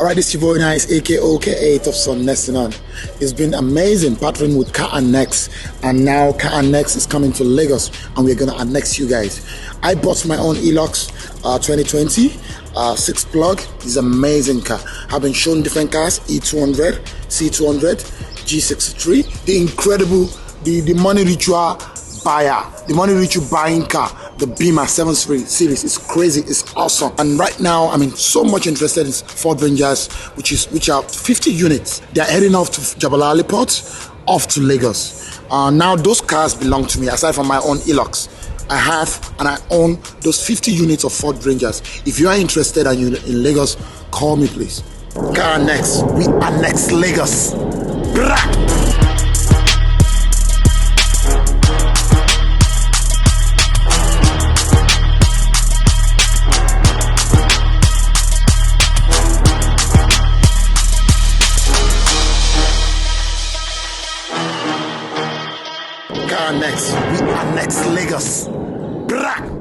Alright, this is 𝐍𝐢𝐠𝐞𝐫𝐢𝐚𝐧 𝐍𝐢𝐠𝐞𝐫𝐢𝐚𝐧. It's been amazing partnering with Carandx, and now Carandx is coming to Lagos, and we're gonna annex you guys. I bought my own 𝐍𝐢𝐠 2020 6 plug. It's an amazing car. I've been shown different cars: E200, C200, G63, the incredible, the money ritual buyer, the money ritual buying car, the Beamer 7 Series. It's crazy, it's awesome. And right now I'm so much interested in Ford Rangers, which are 50 units. They're heading off to Jabalali Port, off to Lagos. Now those cars belong to me, aside from my own 𝐍𝐢𝐠. I have and I own those 50 units of Ford Rangers. If you are interested and you're in Lagos, call me please. Carandx, we annex Lagos. Brah! Carandx, we annex Lagos. Brah!